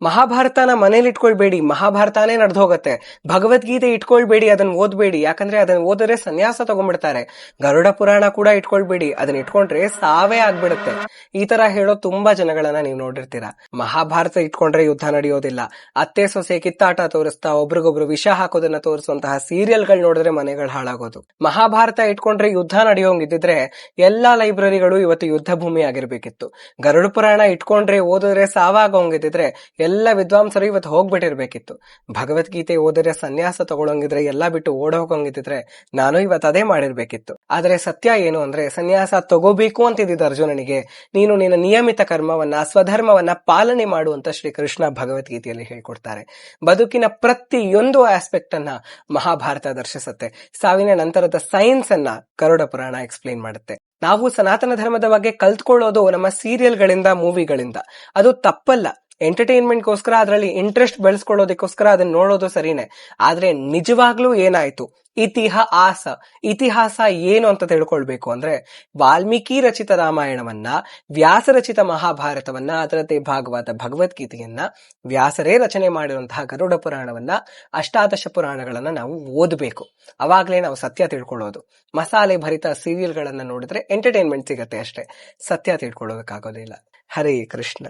ಮಹಾಭಾರತನ ಮನೇಲಿ ಇಟ್ಕೊಳ್ಬೇಡಿ, ಮಹಾಭಾರತಾನೇ ನಡೆದು ಹೋಗತ್ತೆ. ಭಗವದ್ಗೀತೆ ಇಟ್ಕೊಳ್ಬೇಡಿ, ಅದನ್ನ ಓದ್ಬೇಡಿ, ಯಾಕಂದ್ರೆ ಅದನ್ನ ಓದಿದ್ರೆ ಸನ್ಯಾಸ ತಗೊಂಡ್ಬಿಡ್ತಾರೆ. ಗರುಡ ಪುರಾಣ ಕೂಡ ಇಟ್ಕೊಳ್ಬೇಡಿ, ಅದನ್ನ ಇಟ್ಕೊಂಡ್ರೆ ಸಾವೇ ಆಗ್ಬಿಡುತ್ತೆ. ಈ ತರ ಹೇಳೋ ತುಂಬಾ ಜನಗಳನ್ನ ನೀವು ನೋಡಿರ್ತೀರಾ. ಮಹಾಭಾರತ ಇಟ್ಕೊಂಡ್ರೆ ಯುದ್ಧ ನಡೆಯೋದಿಲ್ಲ, ಅತ್ತೆ ಸೊಸೆ ಕಿತ್ತಾಟ ತೋರಿಸ್ತಾ ಒಬ್ರಿಗೊಬ್ರು ವಿಷ ಹಾಕೋದನ್ನ ತೋರಿಸುವಂತಹ ಸೀರಿಯಲ್ಗಳು ನೋಡಿದ್ರೆ ಮನೆಗಳು ಹಾಳಾಗೋದು. ಮಹಾಭಾರತ ಇಟ್ಕೊಂಡ್ರೆ ಯುದ್ಧ ನಡೆಯೋಂಗಿದ್ರೆ ಎಲ್ಲಾ ಲೈಬ್ರರಿಗಳು ಇವತ್ತು ಯುದ್ಧ ಭೂಮಿ ಆಗಿರ್ಬೇಕಿತ್ತು. ಗರುಡ ಪುರಾಣ ಇಟ್ಕೊಂಡ್ರೆ ಓದಿದ್ರೆ ಸಾವಾಗೋಂಗಿದ್ರೆ ಎಲ್ಲ ವಿದ್ವಾಂಸರು ಇವತ್ತು ಹೋಗ್ಬಿಟ್ಟಿರ್ಬೇಕಿತ್ತು. ಭಗವದ್ಗೀತೆ ಓದಿದ್ರೆ ಸನ್ಯಾಸ ತಗೊಳಂಗಿದ್ರೆ ಎಲ್ಲಾ ಬಿಟ್ಟು ಓಡ ಹೋಗಂಗಿದ್ರೆ ನಾನು ಇವತ್ತು ಅದೇ ಮಾಡಿರ್ಬೇಕಿತ್ತು. ಆದ್ರೆ ಸತ್ಯ ಏನು ಅಂದ್ರೆ, ಸನ್ಯಾಸ ತಗೋಬೇಕು ಅಂತಿದ್ದ ಅರ್ಜುನನಿಗೆ ನೀನು ನಿನ್ನ ನಿಯಮಿತ ಕರ್ಮವನ್ನ, ಸ್ವಧರ್ಮವನ್ನ ಪಾಲನೆ ಮಾಡು ಅಂತ ಶ್ರೀಕೃಷ್ಣ ಭಗವದ್ಗೀತೆಯಲ್ಲಿ ಹೇಳ್ಕೊಡ್ತಾರೆ. ಬದುಕಿನ ಪ್ರತಿಯೊಂದು ಆಸ್ಪೆಕ್ಟ್ ಅನ್ನ ಮಹಾಭಾರತ ದರ್ಶಿಸುತ್ತೆ. ಸಾವಿನ ನಂತರದ ಸೈನ್ಸ್ ಅನ್ನ ಗರುಡ ಪುರಾಣ ಎಕ್ಸ್ಪ್ಲೇನ್ ಮಾಡುತ್ತೆ. ನಾವು ಸನಾತನ ಧರ್ಮದ ಬಗ್ಗೆ ಕಲ್ತ್ಕೊಳ್ಳೋದು ನಮ್ಮ ಸೀರಿಯಲ್ಗಳಿಂದ, ಮೂವಿಗಳಿಂದ. ಅದು ತಪ್ಪಲ್ಲ. ಎಂಟರ್ಟೈನ್ಮೆಂಟ್ಗೋಸ್ಕರ, ಅದರಲ್ಲಿ ಇಂಟ್ರೆಸ್ಟ್ ಬೆಳೆಸ್ಕೊಳ್ಳೋದಕ್ಕೋಸ್ಕರ ಅದನ್ನ ನೋಡೋದು ಸರಿನೇ. ಆದ್ರೆ ನಿಜವಾಗ್ಲೂ ಏನಾಯ್ತು, ಇತಿಹಾಸ ಏನು ಅಂತ ತಿಳ್ಕೊಳ್ಬೇಕು ಅಂದ್ರೆ, ವಾಲ್ಮೀಕಿ ರಚಿತ ರಾಮಾಯಣವನ್ನ, ವ್ಯಾಸ ರಚಿತ ಮಹಾಭಾರತವನ್ನ, ಅದರದ್ದೇ ಭಾಗವಾದ ಭಗವದ್ಗೀತೆಯನ್ನ, ವ್ಯಾಸರೇ ರಚನೆ ಮಾಡಿರುವಂತಹ ಗರುಡ ಪುರಾಣವನ್ನ, ಅಷ್ಟಾದಶ ಪುರಾಣಗಳನ್ನ ನಾವು ಓದಬೇಕು. ಅವಾಗ್ಲೇ ನಾವು ಸತ್ಯ ತಿಳ್ಕೊಳ್ಳೋದು. ಮಸಾಲೆ ಭರಿತ ಸೀರಿಯಲ್ಗಳನ್ನ ನೋಡಿದ್ರೆ ಎಂಟರ್ಟೈನ್ಮೆಂಟ್ ಸಿಗತ್ತೆ ಅಷ್ಟೇ, ಸತ್ಯ ತಿಳ್ಕೊಳ್ಳೋದಕ್ಕಾಗೋದಿಲ್ಲ. ಹರೇ ಕೃಷ್ಣ.